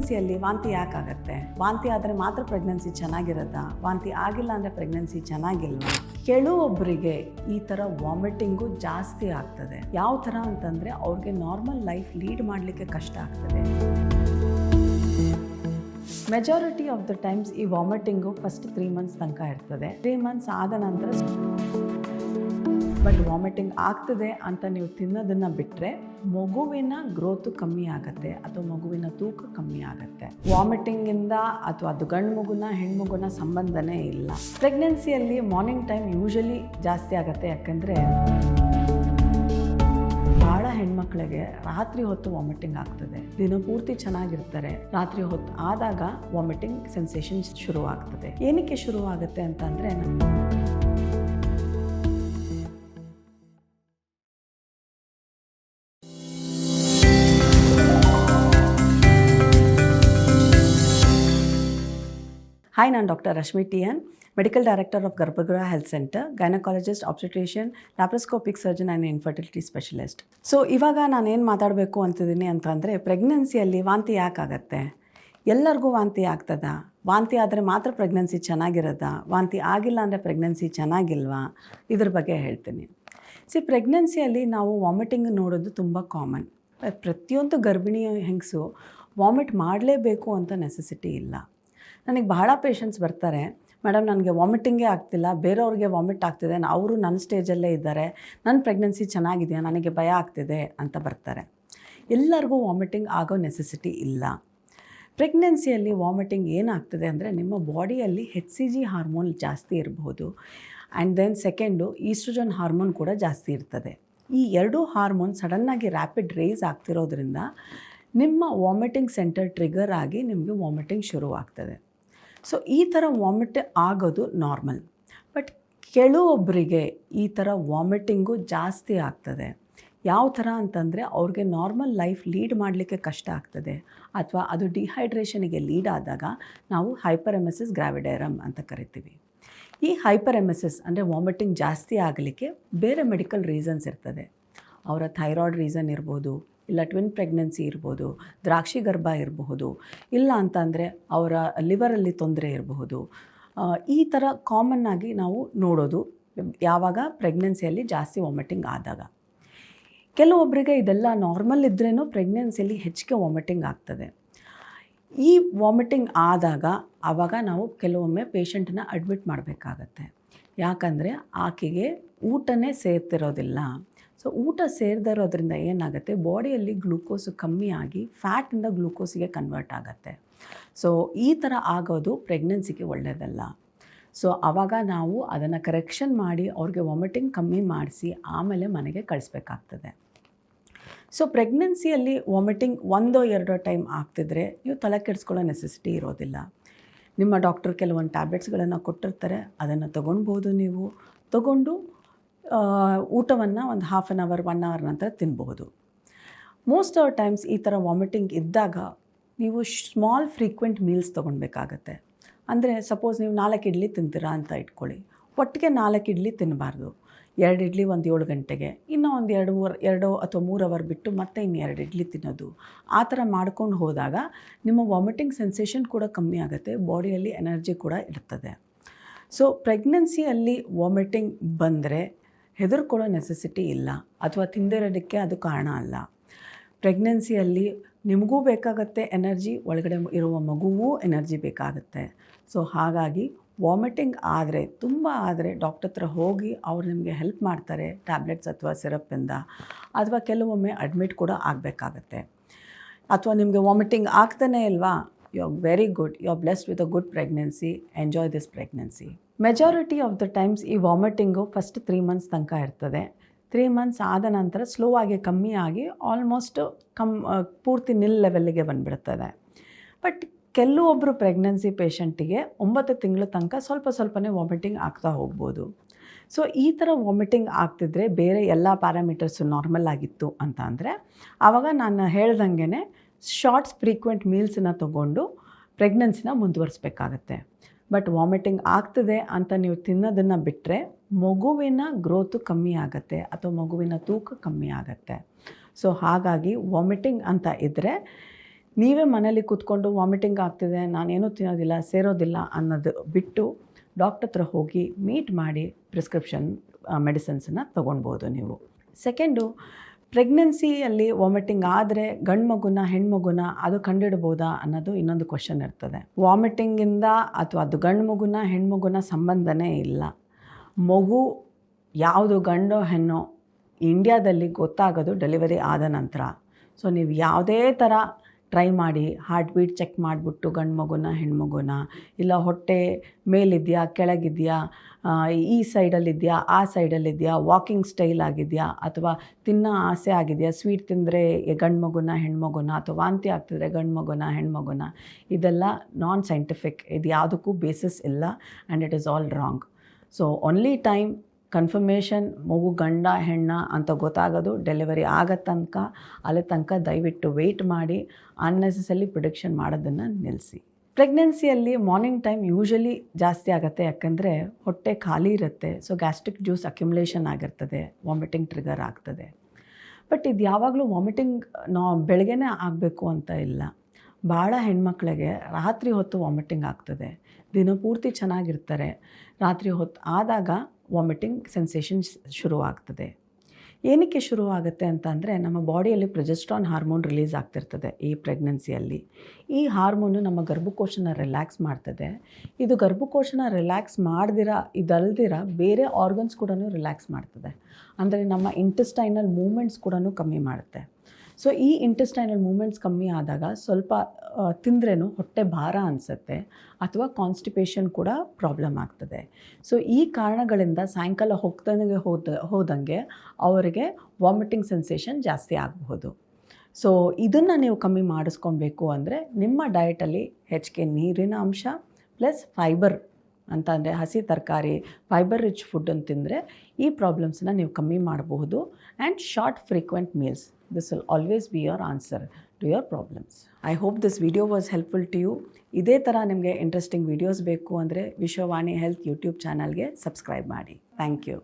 ಪ್ರೆಗ್ನೆನ್ಸಿಯಲ್ಲಿ ವಾಂತಿ ಯಾಕಾಗತ್ತೆ? ವಾಂತಿ ಆದರೆ ಮಾತ್ರ ಪ್ರೆಗ್ನೆನ್ಸಿ ಚೆನ್ನಾಗಿರುತ್ತಾ? ವಾಂತಿ ಆಗಿಲ್ಲ ಅಂದರೆ ಪ್ರೆಗ್ನೆನ್ಸಿ ಚೆನ್ನಾಗಿಲ್ವಾ? ಕೆಲವೊಬ್ಬರಿಗೆ ಈ ಥರ ವಾಮಿಟಿಂಗು ಜಾಸ್ತಿ ಆಗ್ತದೆ. ಯಾವ ಥರ ಅಂತಂದರೆ ಅವ್ರಿಗೆ ನಾರ್ಮಲ್ ಲೈಫ್ ಲೀಡ್ ಮಾಡಲಿಕ್ಕೆ ಕಷ್ಟ ಆಗ್ತದೆ. ಮೆಜಾರಿಟಿ ಆಫ್ ದ ಟೈಮ್ಸ್ ಈ ವಾಮಿಟಿಂಗು ಫಸ್ಟ್ 3 ಮಂತ್ಸ್ ತನಕ ಇರ್ತದೆ. 3 ಮಂತ್ಸ್ ಆದ ನಂತರ ಬಟ್ ವಾಮಿಟಿಂಗ್ ಆಗ್ತದೆ ಅಂತ ನೀವು ತಿನ್ನೋದನ್ನು ಬಿಟ್ಟರೆ ಮಗುವಿನ ಗ್ರೋತು ಕಮ್ಮಿ ಆಗುತ್ತೆ ಅಥವಾ ಮಗುವಿನ ತೂಕ ಕಮ್ಮಿ ಆಗುತ್ತೆ. ವಾಮಿಟಿಂಗಿಂದ ಅಥವಾ ಅದು ಗಂಡು ಮಗುನ ಹೆಣ್ಮಗುನ ಸಂಬಂಧನೇ ಇಲ್ಲ. ಪ್ರೆಗ್ನೆನ್ಸಿಯಲ್ಲಿ ಮಾರ್ನಿಂಗ್ ಟೈಮ್ ಯೂಶಲಿ ಜಾಸ್ತಿ ಆಗುತ್ತೆ. ಯಾಕಂದರೆ ಭಾಳ ಹೆಣ್ಮಕ್ಳಿಗೆ ರಾತ್ರಿ ಹೊತ್ತು ವಾಮಿಟಿಂಗ್ ಆಗ್ತದೆ. ದಿನಪೂರ್ತಿ ಚೆನ್ನಾಗಿರ್ತಾರೆ, ರಾತ್ರಿ ಹೊತ್ತು ಆದಾಗ ವಾಮಿಟಿಂಗ್ ಸೆನ್ಸೇಷನ್ ಶುರು ಆಗ್ತದೆ. ಏನಕ್ಕೆ ಶುರು ಆಗುತ್ತೆ ಅಂತಂದರೆ ಹಾಯ್, ನಾನು doctor Rashmi T N, medical director of Garbhagriha health centre, gynaecologist, obstetrician, laparoscopic surgeon and infertility specialist. So ಇವಾಗ ನಾನೇನು ಮಾತಾಡಬೇಕು ಅಂತಿದ್ದೀನಿ ಅಂತಂದರೆ, ಪ್ರೆಗ್ನೆನ್ಸಿಯಲ್ಲಿ ವಾಂತಿ ಯಾಕಾಗತ್ತೆ? ಎಲ್ಲರಿಗೂ ವಾಂತಿ ಆಗ್ತದಾ? ವಾಂತಿ ಆದರೆ ಮಾತ್ರ ಪ್ರೆಗ್ನೆನ್ಸಿ ಚೆನ್ನಾಗಿರೋದಾ? ವಾಂತಿ ಆಗಿಲ್ಲ ಅಂದರೆ ಪ್ರೆಗ್ನೆನ್ಸಿ ಚೆನ್ನಾಗಿಲ್ವಾ? ಇದ್ರ ಬಗ್ಗೆ ಹೇಳ್ತೀನಿ. ಪ್ರೆಗ್ನೆನ್ಸಿಯಲ್ಲಿ ನಾವು ವಾಮಿಟಿಂಗ್ ನೋಡೋದು ತುಂಬ ಕಾಮನ್. ಪ್ರತಿಯೊಂದು ಗರ್ಭಿಣಿ ಹೆಂಗಸು ವಾಮಿಟ್ ಮಾಡಲೇಬೇಕು ಅಂತ ನೆಸೆಸಿಟಿ ಇಲ್ಲ. ನನಗೆ ಬಹಳ ಪೇಷಂಟ್ಸ್ ಬರ್ತಾರೆ, ಮೇಡಮ್ ನನಗೆ ವಾಮಿಟಿಂಗೇ ಆಗ್ತಿಲ್ಲ, ಬೇರೆಯವ್ರಿಗೆ ವಾಮಿಟ್ ಆಗ್ತಿದೆ, ಅವರು ನನ್ನ ಸ್ಟೇಜಲ್ಲೇ ಇದ್ದಾರೆ, ನನ್ನ ಪ್ರೆಗ್ನೆನ್ಸಿ ಚೆನ್ನಾಗಿದೆಯಾ, ನನಗೆ ಭಯ ಆಗ್ತಿದೆ ಅಂತ ಬರ್ತಾರೆ. ಎಲ್ಲರಿಗೂ ವಾಮಿಟಿಂಗ್ ಆಗೋ ನೆಸೆಸಿಟಿ ಇಲ್ಲ. ಪ್ರೆಗ್ನೆನ್ಸಿಯಲ್ಲಿ ವಾಮಿಟಿಂಗ್ ಏನಾಗ್ತದೆ ಅಂದರೆ, ನಿಮ್ಮ ಬಾಡಿಯಲ್ಲಿ HCG ಹಾರ್ಮೋನ್ ಜಾಸ್ತಿ ಇರಬಹುದು. And then second oestrogen hormone ಕೂಡ ಜಾಸ್ತಿ ಇರ್ತದೆ. ಈ ಎರಡೂ ಹಾರ್ಮೋನ್ ಸಡನ್ನಾಗಿ ರ್ಯಾಪಿಡ್ ರೈಸ್ ಆಗ್ತಿರೋದ್ರಿಂದ ನಿಮ್ಮ ವಾಮಿಟಿಂಗ್ ಸೆಂಟರ್ ಟ್ರಿಗರ್ ಆಗಿ ನಿಮಗೆ ವಾಮಿಟಿಂಗ್ ಶುರುವಾಗ್ತದೆ. ಸೊ ಈ ಥರ ವಾಮಿಟ್ ಆಗೋದು ನಾರ್ಮಲ್. ಬಟ್ ಕೆಲವೊಬ್ಬರಿಗೆ ಈ ಥರ ವಾಮಿಟಿಂಗು ಜಾಸ್ತಿ ಆಗ್ತದೆ. ಯಾವ ಥರ ಅಂತಂದರೆ, ಅವ್ರಿಗೆ ನಾರ್ಮಲ್ ಲೈಫ್ ಲೀಡ್ ಮಾಡಲಿಕ್ಕೆ ಕಷ್ಟ ಆಗ್ತದೆ, ಅಥವಾ ಅದು ಡಿಹೈಡ್ರೇಷನಿಗೆ ಲೀಡ್ ಆದಾಗ ನಾವು ಹೈಪರೆಮೆಸಿಸ್ ಗ್ರಾವಿಡೇರಮ್ ಅಂತ ಕರಿತೀವಿ. ಈ ಹೈಪರೆಮೆಸಿಸ್ ಅಂದರೆ ವಾಮಿಟಿಂಗ್ ಜಾಸ್ತಿ ಆಗಲಿಕ್ಕೆ ಬೇರೆ ಮೆಡಿಕಲ್ ರೀಸನ್ಸ್ ಇರ್ತದೆ. ಅವರ ಥೈರಾಯ್ಡ್ ರೀಸನ್ ಇರ್ಬೋದು, ಇಲ್ಲ ಟ್ವಿನ್ ಪ್ರೆಗ್ನೆನ್ಸಿ ಇರ್ಬೋದು, ದ್ರಾಕ್ಷಿ ಗರ್ಭ ಇರಬಹುದು, ಇಲ್ಲ ಅಂತಂದರೆ ಅವರ ಲಿವರಲ್ಲಿ ತೊಂದರೆ ಇರಬಹುದು. ಈ ಥರ ಕಾಮನ್ನಾಗಿ ನಾವು ನೋಡೋದು ಯಾವಾಗ ಪ್ರೆಗ್ನೆನ್ಸಿಯಲ್ಲಿ ಜಾಸ್ತಿ ವಾಮಿಟಿಂಗ್ ಆದಾಗ. ಕೆಲವೊಬ್ಬರಿಗೆ ಇದೆಲ್ಲ ನಾರ್ಮಲ್ ಇದ್ರೇನೂ ಪ್ರೆಗ್ನೆನ್ಸಿಯಲ್ಲಿ ಹೆಚ್ಚಿಗೆ ವಾಮಿಟಿಂಗ್ ಆಗ್ತದೆ. ಈ ವಾಮಿಟಿಂಗ್ ಆದಾಗ ಆವಾಗ ನಾವು ಕೆಲವೊಮ್ಮೆ ಪೇಷಂಟನ್ನ ಅಡ್ಮಿಟ್ ಮಾಡಬೇಕಾಗತ್ತೆ. ಯಾಕಂದರೆ ಆಕೆಗೆ ಊಟನೇ ಸೇರ್ತಿರೋದಿಲ್ಲ. ಸೊ ಊಟ ಸೇರದೇ ಇರೋದ್ರಿಂದ ಏನಾಗುತ್ತೆ, ಬಾಡಿಯಲ್ಲಿ ಗ್ಲೂಕೋಸು ಕಮ್ಮಿ ಆಗಿ ಫ್ಯಾಟಿಂದ ಗ್ಲೂಕೋಸಿಗೆ ಕನ್ವರ್ಟ್ ಆಗುತ್ತೆ. ಸೊ ಈ ಥರ ಆಗೋದು ಪ್ರೆಗ್ನೆನ್ಸಿಗೆ ಒಳ್ಳೆಯದಲ್ಲ. ಸೊ ಆವಾಗ ನಾವು ಅದನ್ನು ಕರೆಕ್ಷನ್ ಮಾಡಿ ಅವ್ರಿಗೆ ವಾಮಿಟಿಂಗ್ ಕಮ್ಮಿ ಮಾಡಿಸಿ ಆಮೇಲೆ ಮನೆಗೆ ಕಳಿಸ್ಬೇಕಾಗ್ತದೆ. ಸೊ ಪ್ರೆಗ್ನೆನ್ಸಿಯಲ್ಲಿ ವಾಮಿಟಿಂಗ್ 1-2 ಟೈಮ್ ಆಗ್ತಿದ್ರೆ ನೀವು ತಲೆ ಕೆಡಿಸ್ಕೊಳ್ಳೋ ನೆಸೆಸಿಟಿ ಇರೋದಿಲ್ಲ. ನಿಮ್ಮ ಡಾಕ್ಟರ್ ಕೆಲವೊಂದು ಟ್ಯಾಬ್ಲೆಟ್ಸ್ಗಳನ್ನು ಕೊಟ್ಟಿರ್ತಾರೆ, ಅದನ್ನು ತೊಗೊಳ್ಬೋದು. ನೀವು ತೊಗೊಂಡು ಊಟವನ್ನು ಒಂದು 1/2 ಅವರ್ 1 ಅವರ್ ನಂತರ ತಿನ್ನಬಹುದು. ಮೋಸ್ಟ್ ಆಫ್ ಟೈಮ್ಸ್ ಈ ಥರ ವಾಮಿಟಿಂಗ್ ಇದ್ದಾಗ ನೀವು ಸ್ಮಾಲ್ ಫ್ರೀಕ್ವೆಂಟ್ ಮೀಲ್ಸ್ ತೊಗೊಳ್ಬೇಕಾಗತ್ತೆ. ಅಂದರೆ ಸಪೋಸ್ ನೀವು 4 ಇಡ್ಲಿ ತಿಂತೀರಾ ಅಂತ ಇಟ್ಕೊಳ್ಳಿ, ಒಟ್ಟಿಗೆ 4 ಇಡ್ಲಿ ತಿನ್ನಬಾರ್ದು. 2 ಇಡ್ಲಿ ಒಂದು 7 ಗಂಟೆಗೆ, ಇನ್ನೂ ಒಂದು 2 ಅಥವಾ 3 ಅವರ್ ಬಿಟ್ಟು ಮತ್ತೆ ಇನ್ನು 2 ಇಡ್ಲಿ ತಿನ್ನೋದು. ಆ ಥರ ಮಾಡ್ಕೊಂಡು ಹೋದಾಗ ನಿಮ್ಮ ವಾಮಿಟಿಂಗ್ ಸೆನ್ಸೇಷನ್ ಕೂಡ ಕಮ್ಮಿ ಆಗುತ್ತೆ, ಬಾಡಿಯಲ್ಲಿ ಎನರ್ಜಿ ಕೂಡ ಇರ್ತದೆ. ಸೊ ಪ್ರೆಗ್ನೆನ್ಸಿಯಲ್ಲಿ ವಾಮಿಟಿಂಗ್ ಬಂದರೆ ಹೆದರ್ಕೊಳ್ಳೋ ನೆಸೆಸಿಟಿ ಇಲ್ಲ, ಅಥವಾ ತಿಂದಿರೋದಕ್ಕೆ ಅದು ಕಾರಣ ಅಲ್ಲ. ಪ್ರೆಗ್ನೆನ್ಸಿಯಲ್ಲಿ ನಿಮಗೂ ಬೇಕಾಗುತ್ತೆ ಎನರ್ಜಿ, ಒಳಗಡೆ ಇರುವ ಮಗುವೂ ಎನರ್ಜಿ ಬೇಕಾಗುತ್ತೆ. ಸೊ ಹಾಗಾಗಿ ವಾಮಿಟಿಂಗ್ ಆದರೆ, ತುಂಬ ಆದರೆ ಡಾಕ್ಟರ್ ಹತ್ರ ಹೋಗಿ ಅವ್ರು ನಿಮಗೆ ಹೆಲ್ಪ್ ಮಾಡ್ತಾರೆ ಟ್ಯಾಬ್ಲೆಟ್ಸ್ ಅಥವಾ ಸಿರಪ್ಪಿಂದ, ಅಥವಾ ಕೆಲವೊಮ್ಮೆ ಅಡ್ಮಿಟ್ ಕೂಡ ಆಗಬೇಕಾಗತ್ತೆ. ಅಥವಾ ನಿಮಗೆ ವಾಮಿಟಿಂಗ್ ಆಗ್ತಾನೇ ಇಲ್ವಾ, you are very good, you are blessed with a good pregnancy, enjoy this pregnancy. Majority of the times ಈ ವಾಮಿಟಿಂಗು ಫಸ್ಟ್ 3 ಮಂತ್ಸ್ ತನಕ ಇರ್ತದೆ. 3 ಮಂತ್ಸ್ ಆದ ನಂತರ ಸ್ಲೋ ಆಗಿ ಕಮ್ಮಿ ಆಗಿ ಆಲ್ಮೋಸ್ಟ್ ಪೂರ್ತಿ ನಿಲ್ ಲೆವೆಲ್ಲಿಗೆ ಬಂದುಬಿಡ್ತದೆ. ಬಟ್ ಕೆಲವೊಬ್ಬರು ಪ್ರೆಗ್ನೆನ್ಸಿ ಪೇಷಂಟಿಗೆ 9 ತಿಂಗಳ ತನಕ ಸ್ವಲ್ಪನೇ ವಾಮಿಟಿಂಗ್ ಆಗ್ತಾ ಹೋಗ್ಬೋದು. ಸೊ ಈ ಥರ ವಾಮಿಟಿಂಗ್ ಆಗ್ತಿದ್ರೆ ಬೇರೆ ಎಲ್ಲ ಪ್ಯಾರಾಮೀಟರ್ಸು ನಾರ್ಮಲ್ ಆಗಿತ್ತು ಅಂತ ಅಂದರೆ, ಆವಾಗ ನಾನು ಹೇಳ್ದಂಗೆ ಶಾರ್ಟ್ಸ್ ಫ್ರೀಕ್ವೆಂಟ್ ಮೀಲ್ಸನ್ನು ತೊಗೊಂಡು ಪ್ರೆಗ್ನೆನ್ಸಿನ ಮುಂದುವರಿಸ್ಬೇಕಾಗತ್ತೆ. ಬಟ್ ವಾಮಿಟಿಂಗ್ ಆಗ್ತದೆ ಅಂತ ನೀವು ತಿನ್ನೋದನ್ನು ಬಿಟ್ಟರೆ ಮಗುವಿನ ಗ್ರೋತು ಕಮ್ಮಿ ಆಗುತ್ತೆ ಅಥವಾ ಮಗುವಿನ ತೂಕ ಕಮ್ಮಿ ಆಗುತ್ತೆ. ಸೊ ಹಾಗಾಗಿ ವಾಮಿಟಿಂಗ್ ಅಂತ ಇದ್ದರೆ ನೀವೇ ಮನೇಲಿ ಕೂತ್ಕೊಂಡು ವಾಮಿಟಿಂಗ್ ಆಗ್ತಿದೆ, ನಾನೇನೂ ತಿನ್ನೋದಿಲ್ಲ, ಸೇರೋದಿಲ್ಲ ಅನ್ನೋದು ಬಿಟ್ಟು ಡಾಕ್ಟರ್ ಹತ್ರ ಹೋಗಿ ಮೀಟ್ ಮಾಡಿ ಪ್ರಿಸ್ಕ್ರಿಪ್ಷನ್ ಮೆಡಿಸಿನ್ಸನ್ನು ತೊಗೊಳ್ಬೋದು ನೀವು. ಸೆಕೆಂಡು, ಪ್ರೆಗ್ನೆನ್ಸಿಯಲ್ಲಿ ವಾಮಿಟಿಂಗ್ ಆದರೆ ಗಂಡು ಮಗುನ ಹೆಣ್ಮಗುನ ಅದು ಕಂಡಿಡ್ಬೋದಾ ಅನ್ನೋದು ಇನ್ನೊಂದು ಕ್ವಶನ್ ಇರ್ತದೆ. ವಾಮಿಟಿಂಗಿಂದ ಅಥವಾ ಅದು ಗಂಡು ಮಗುನ ಹೆಣ್ಮಗುನ ಸಂಬಂಧನೇ ಇಲ್ಲ. ಮಗು ಯಾವುದು ಗಂಡೋ ಹೆಣ್ಣೋ ಇಂಡಿಯಾದಲ್ಲಿ ಗೊತ್ತಾಗೋದು ಡೆಲಿವರಿ ಆದ ನಂತರ. ಸೊ ನೀವು ಯಾವುದೇ ಥರ ಟ್ರೈ ಮಾಡಿ ಹಾರ್ಟ್ ಬೀಟ್ ಚೆಕ್ ಮಾಡಿಬಿಟ್ಟು ಗಂಡು ಮಗುನ ಹೆಣ್ಮಗುನ, ಇಲ್ಲ ಹೊಟ್ಟೆ ಮೇಲಿದೆಯಾ ಕೆಳಗಿದೆಯಾ, ಈ ಸೈಡಲ್ಲಿದೆಯಾ ಆ ಸೈಡಲ್ಲಿದೆಯಾ, ವಾಕಿಂಗ್ ಸ್ಟೈಲ್ ಆಗಿದೆಯಾ ಅಥವಾ ತಿನ್ನೋ ಆಸೆ ಆಗಿದೆಯಾ, ಸ್ವೀಟ್ ತಿಂದರೆ ಗಂಡು ಮಗುನ ಹೆಣ್ಮಗುನ ಅಥವಾ ವಾಂತಿ ಆಗ್ತಿದ್ರೆ ಗಂಡು ಮಗುನ ಹೆಣ್ಮಗುನ, ಇದೆಲ್ಲ ನಾನ್ ಸೈಂಟಿಫಿಕ್. ಇದು ಯಾವುದಕ್ಕೂ ಬೇಸಿಸ್ ಇಲ್ಲ and it is all wrong. So only time confirmation ಮಗು ಗಂಡ ಹೆಣ್ಣ ಅಂತ ಗೊತ್ತಾಗೋದು ಡೆಲಿವರಿ ಆಗೋ ತನಕ. ಅಲ್ಲಿ ತನಕ ದಯವಿಟ್ಟು ವೆಯ್ಟ್ ಮಾಡಿ, ಅನ್ನೆಸೆಸರಿ ಪ್ರಿಡಿಕ್ಷನ್ ಮಾಡೋದನ್ನು ನಿಲ್ಲಿಸಿ. ಪ್ರೆಗ್ನೆನ್ಸಿಯಲ್ಲಿ ಮಾರ್ನಿಂಗ್ ಟೈಮ್ ಯೂಶಲಿ ಜಾಸ್ತಿ ಆಗುತ್ತೆ, ಯಾಕಂದರೆ ಹೊಟ್ಟೆ ಖಾಲಿ ಇರುತ್ತೆ. ಸೊ ಗ್ಯಾಸ್ಟ್ರಿಕ್ ಜ್ಯೂಸ್ ಅಕ್ಯುಮುಲೇಷನ್ ಆಗಿರ್ತದೆ, ವಾಮಿಟಿಂಗ್ ಟ್ರಿಗರ್ ಆಗ್ತದೆ. ಬಟ್ ಇದು ಯಾವಾಗಲೂ ವಾಮಿಟಿಂಗ್ ಬೆಳಗ್ಗೆನೇ ಆಗಬೇಕು ಅಂತ ಇಲ್ಲ. ಭಾಳ ಹೆಣ್ಮಕ್ಳಿಗೆ ರಾತ್ರಿ ಹೊತ್ತು ವಾಮಿಟಿಂಗ್ ಆಗ್ತದೆ. ದಿನಪೂರ್ತಿ ಚೆನ್ನಾಗಿರ್ತಾರೆ, ರಾತ್ರಿ ಹೊತ್ತು ಆದಾಗ ವಾಮಿಟಿಂಗ್ ಸೆನ್ಸೇಷನ್ ಶುರುವಾಗ್ತದೆ. ಏನಕ್ಕೆ ಶುರುವಾಗುತ್ತೆ ಅಂತ ಅಂದರೆ, ನಮ್ಮ ಬಾಡಿಯಲ್ಲಿ ಪ್ರೊಜೆಸ್ಟ್ರಾನ್ ಹಾರ್ಮೋನ್ ರಿಲೀಸ್ ಆಗ್ತಿರ್ತದೆ ಈ ಪ್ರೆಗ್ನೆನ್ಸಿಯಲ್ಲಿ. ಈ ಹಾರ್ಮೋನು ನಮ್ಮ ಗರ್ಭಕೋಶನ ರಿಲ್ಯಾಕ್ಸ್ ಮಾಡ್ತದೆ. ಇದು ಗರ್ಭಕೋಶನ ರಿಲ್ಯಾಕ್ಸ್ ಇದಲ್ದಿರ ಬೇರೆ ಆರ್ಗನ್ಸ್ ಕೂಡ ರಿಲ್ಯಾಕ್ಸ್ ಮಾಡ್ತದೆ. ಅಂದರೆ ನಮ್ಮ ಇಂಟೆಸ್ಟೈನಲ್ ಮೂಮೆಂಟ್ಸ್ ಕೂಡ ಕಮ್ಮಿ ಮಾಡುತ್ತೆ. ಸೊ ಈ ಇಂಟೆಸ್ಟೈನಲ್ ಮೂಮೆಂಟ್ಸ್ ಕಮ್ಮಿ ಆದಾಗ ಸ್ವಲ್ಪ ತಿಂದ್ರೂ ಹೊಟ್ಟೆ ಭಾರ ಅನಿಸುತ್ತೆ ಅಥವಾ ಕಾನ್ಸ್ಟಿಪೇಷನ್ ಕೂಡ ಪ್ರಾಬ್ಲಮ್ ಆಗ್ತದೆ. ಸೊ ಈ ಕಾರಣಗಳಿಂದ ಸಾಯಂಕಾಲ ಹೋದಂಗೆ ಅವರಿಗೆ ವಾಮಿಟಿಂಗ್ ಸೆನ್ಸೇಷನ್ ಜಾಸ್ತಿ ಆಗಬಹುದು. ಸೊ ಇದನ್ನು ನೀವು ಕಮ್ಮಿ ಮಾಡಿಸ್ಕೊಬೇಕು ಅಂದರೆ ನಿಮ್ಮ ಡಯಟಲ್ಲಿ ಹೆಚ್ಚಿಗೆ ನೀರಿನ ಅಂಶ ಪ್ಲಸ್ ಫೈಬರ್ ಅಂತ ಅಂದರೆ ಹಸಿ ತರಕಾರಿ, ಫೈಬರ್ ರಿಚ್ ಫುಡ್ಡನ್ನು ತಿಂದರೆ ಈ ಪ್ರಾಬ್ಲಮ್ಸನ್ನ ನೀವು ಕಮ್ಮಿ ಮಾಡಬಹುದು. And short frequent meals, this will always be your answer to your problems. I hope this video was helpful to you. ಇದೇ ಥರ ನಿಮಗೆ ಇಂಟ್ರೆಸ್ಟಿಂಗ್ ವೀಡಿಯೋಸ್ ಬೇಕು ಅಂದರೆ ವಿಶ್ವವಾಣಿ ಹೆಲ್ತ್ ಯೂಟ್ಯೂಬ್ ಚಾನಲ್ಗೆ ಸಬ್ಸ್ಕ್ರೈಬ್ ಮಾಡಿ. Thank you.